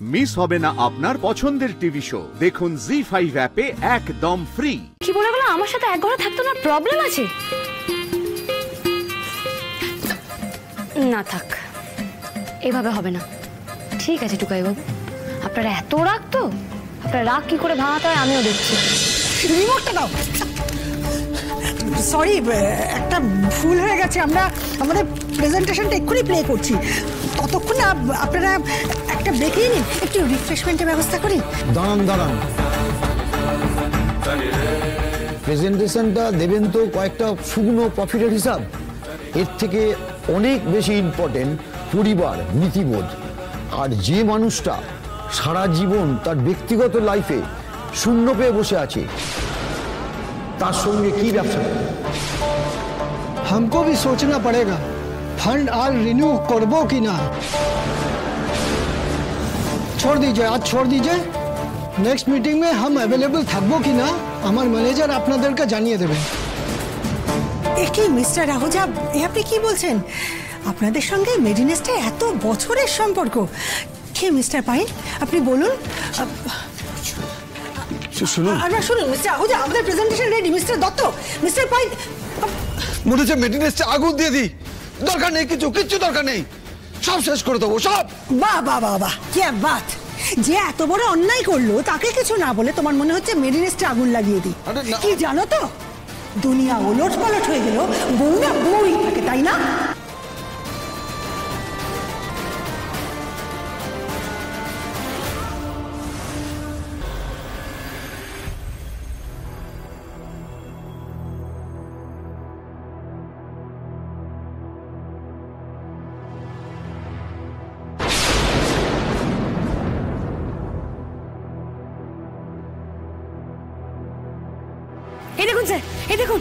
Miss হবে না আপনার পছন্দের টিভি শো। দেখুন জি5 অ্যাপে একদম ফ্রি। কি বলে গেল আমার সাথে এক ঘরে থাকতো না, প্রবলেম আছে? না থাক, এভাবে হবে না। ঠিক আছে টুকাই বাবু, আপনারা এত রাগ তো, আপনার রাগ কি করে ভাঙাতে হয় আমিও দেখছি। রিমোটটা দাও। সরি, একটা ভুল হয়ে গেছে। আমরা আমাদের প্রেজেন্টেশনটা এক্ষুনি প্লে করছি, ততক্ষণ না আপনারা একটা ব্রেক নিয়ে নিন, একটু রিফ্রেশমেন্টের ব্যবস্থা করি। দাঁড়ান, প্রেজেন্টেশনটা দেবেন তো কয়েকটা শুকনো প্রফিটের হিসাব। এর থেকে অনেক বেশি ইম্পর্টেন্ট পরিবার, নীতিবোধ। আর যে মানুষটা সারা জীবন তার ব্যক্তিগত লাইফে শূন্য পেয়ে বসে আছে, তার সঙ্গে কি ব্যবসা? हमको भी सोचना पड़ेगा फंड आज रिन्यू करबो कि ना। छोड़ दीजिए, आज छोड़ दीजिए। नेक्स्ट मीटिंग में हम अवेलेबल থাকবো কি না আমার ম্যানেজার আপনাদেরকে জানিয়ে দেবেন। কি মিস্টার আহুজা, আপনি কি বলছেন? আপনাদের সঙ্গে মেডিনেস্টের এত বছরের সম্পর্ক। কি মিস্টার পাইন, আপনি বলুন। শুনুন মিস্টার আহুজা, আমাদের presentation ready. Mister Dutta, mister pine, মনে হচ্ছে মেডিনেস্টে আগুন দিয়ে দিই। দরকার নেই, কিচ্ছু দরকার নেই, সব শেষ করে দেবো সব। বাহ বাহ বাহ বাহ, কি বাত! যে এত বড় অন্যায় করলো তাকে কিছু না বলে তোমার মনে হচ্ছে মেডিনেস্টে আগুন লাগিয়ে দিই। কি জানো তো, দুনিয়া ওলট পালট হয়ে গেল, বউ না বউই থাকে, তাই না? এই দেখুন স্যার, এই দেখুন।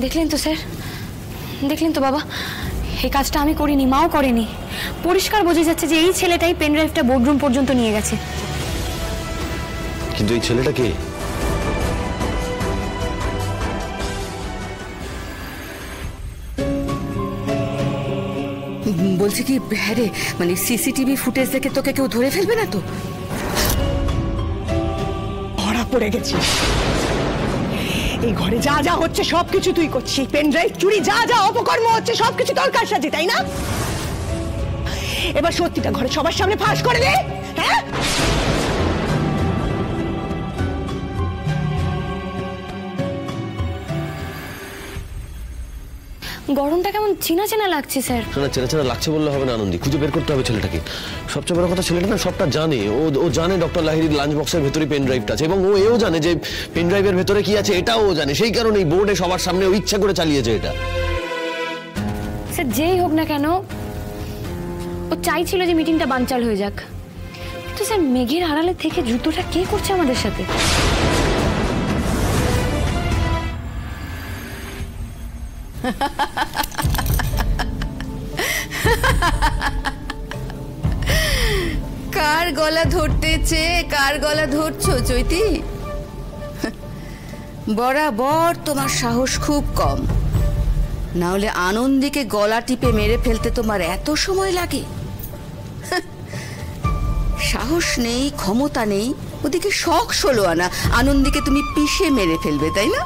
দেখলেন তো স্যার, দেখলেন তো বাবা, এই কাজটা আমি করিনি, মাও করেনি। পরিষ্কার বোঝা যাচ্ছে যে এই ছেলেটাই পেন ড্রাইভটা বোর্ডরুম পর্যন্ত নিয়ে গেছে। কিন্তু এই ছেলেটা কে? বলছি কি, হ্যাঁ রে, মানে সিসিটিভি ফুটেজ দেখে তোকে কেউ ধরে ফেলবে না তো? ধরা পড়ে গেছি। এই ঘরে যা যা হচ্ছে সবকিছু তুই করছিস। পেন ড্রাইভ চুরি, যা যা অপকর্ম হচ্ছে সবকিছু তোর কারসাজি, তাই না? এবার সত্যিটা ঘরে সবার সামনে ফাঁস করে দে। হ্যাঁ, গরমটা কেমন চেনা চেনা লাগছে স্যার। শোনা, চেনা লাগছে বললে হবে না আনন্দি, খুঁজে বের করতে হবে ছেলেটাকে। সবচেয়ে বড় কথা, ছেলেটা না সবটা জানে। ও জানে ডক্টর লাহিড়ির লাঞ্চ বক্সের ভেতরে পেন ড্রাইভটা আছে, এবং এও জানে যে পেন ড্রাইভের ভেতরে কি আছে, এটাও ও জানে। সেই কারণেই বোর্ডে সবার সামনে ও ইচ্ছা করে চালিয়েছে এটা। স্যার যেই হোক না কেন, ও চাইছিল যে মিটিংটা বানচাল হয়ে যাক। কিন্তু স্যার মেঘের আড়ালে থেকে জুতোটা কে করছে আমাদের সাথে? কার গলা ধরতেছে, কার গলা ধরছো চৈতি? বরাবর তোমার সাহস খুব কম, না হলে আনন্দীকে গলা টিপে মেরে ফেলতে তোমার এত সময় লাগে? সাহস নেই, ক্ষমতা নেই, ওদিকে শখ ষোলো আনা, আনন্দীকে তুমি পিষে মেরে ফেলবে, তাই না?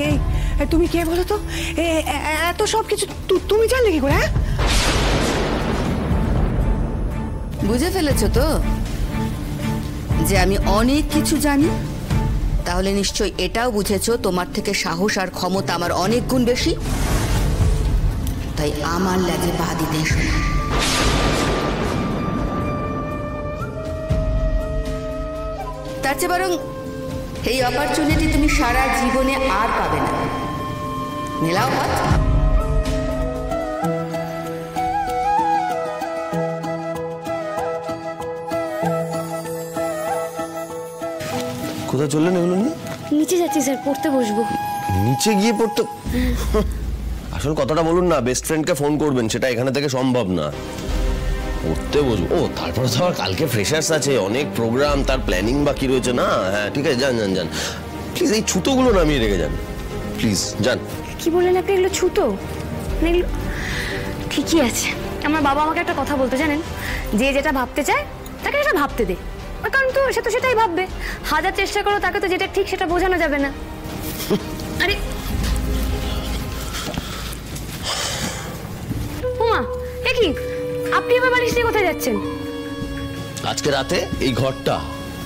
এই তুমি কে বলো তো? এত সব কিছু তুমি জানলে কি করে? হ্যাঁ, বুঝে ফেলেছো তো যে আমি অনেক কিছু জানি? তাহলে নিশ্চয়ই এটাও বুঝেছো তোমার থেকে সাহস আর ক্ষমতা আমার অনেক গুণ বেশি। তাই আমার লেজে পা দিতে এসো না। তার চেয়ে বরং এই অপরচুনিটি তুমি সারা জীবনে আর পাবে না। মেলাও হাত। কোথায় চললেন এগুলো নিয়ে? নিচে যাচ্ছি স্যার, পড়তে বসবো। নিচে গিয়ে পড়তে? আসল কথাটা বলুন না, বেস্ট ফ্রেন্ডকে ফোন করবেন, সেটা এখানে থেকে সম্ভব না। পড়তে বসবো? ও তারপরে তো আবার কালকে ফ্রেশার্স আছে, অনেক প্রোগ্রাম, তার প্ল্যানিং বাকি রয়েছে না। হ্যাঁ ঠিক আছে, যান যান যান প্লিজ। এই ছুতোগুলো নামিয়ে রেখে যান প্লিজ, যান। কি বললেন আপনি, এগুলো ছুতো? এগুলো ঠিকই আছে। আমার বাবা আমাকে একটা কথা বলতে, জানেন, যে যেটা ভাবতে চায় তাকে সেটা ভাবতে দে, কারণ তো সে তো সেটাই ভাববে। হাজার চেষ্টা করো তাকে তো যেটা ঠিক সেটা বোঝানো যাবে না। আরে উমা, এ কি, আপনি এবার বালিশ নিয়ে কোথায় যাচ্ছেন? আজকে রাতে এই ঘরটা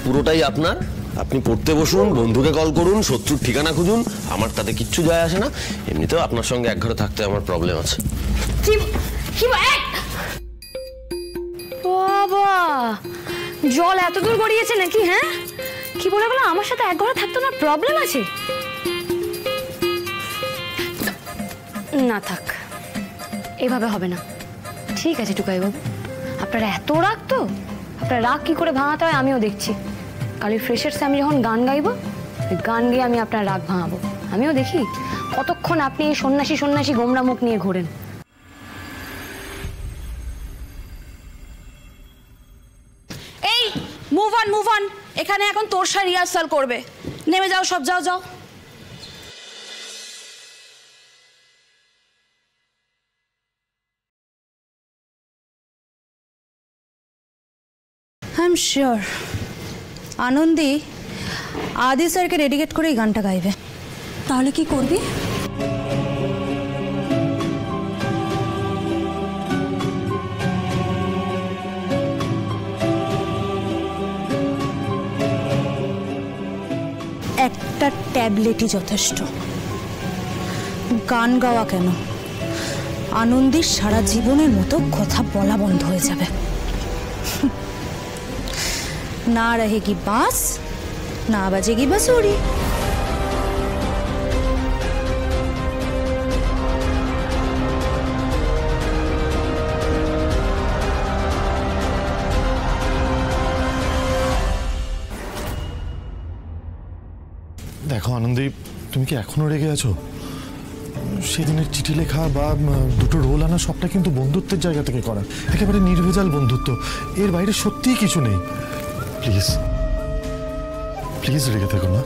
পুরোটাই আপনার। আপনি পড়তে বসুন, বন্ধুকে কল করুন, শত্রুর ঠিকানা খুঁজুন, আমার তাতে কিচ্ছু যায় আসে না। এমনিতেও আপনার সঙ্গে এক ঘরে থাকতে আমার প্রবলেম আছে। বাবা, জল এত দূর গড়িয়েছে নাকি? হ্যাঁ, কি বলে বলো, আমার সাথে এক ঘরে থাকতে না প্রবলেম আছে? না থাক, এভাবে হবে না। ঠিক আছে টুকাই বাবু, আপনার এত রাগ, তো আপনার রাগ কি করে ভাঙাতে হয় আমিও দেখছি। কালি ফ্রেশার্সে আমি যখন গান গাইবো, ওই গান গিয়ে আমি আপনার রাগ ভাঙাবো। আমিও দেখি কতক্ষণ আপনি এই সন্ন্যাসী সন্ন্যাসী গোমরা মুখ নিয়ে ঘোরেন। এই মুভ অন, এখানে এখন তোরসা রিহার্সাল করবে। নেমে যাও সব, যাও যাও। আই এম শিওর আনন্দী আদি স্যারকে ডেডিকেট করে এই গানটা গাইবে। তাহলে কি করবি? একটা ট্যাবলেটই যথেষ্ট। গান গাওয়া কেন, আনন্দীর সারা জীবনের মতো কথা বলা বন্ধ হয়ে যাবে। না रहेगी बांस, ना बजेगी बांसुरी। দেখো আনন্দী, তুমি কি এখনো রেগে আছো? সেদিনের চিঠি লেখা বা দুটো রোল আনা সবটা কিন্তু বন্ধুত্বের জায়গা থেকে করা, একেবারে নির্ভেজাল বন্ধুত্ব, এর বাইরে সত্যিই কিছু নেই। প্লিজ প্লিজ রেগে থেকো না।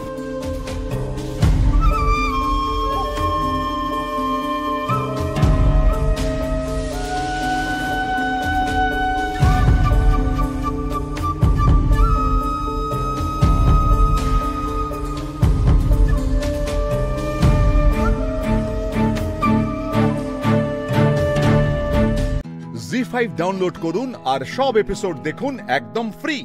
জি5 ডাউনলোড করুন আর সব এপিসোড দেখুন একদম ফ্রি।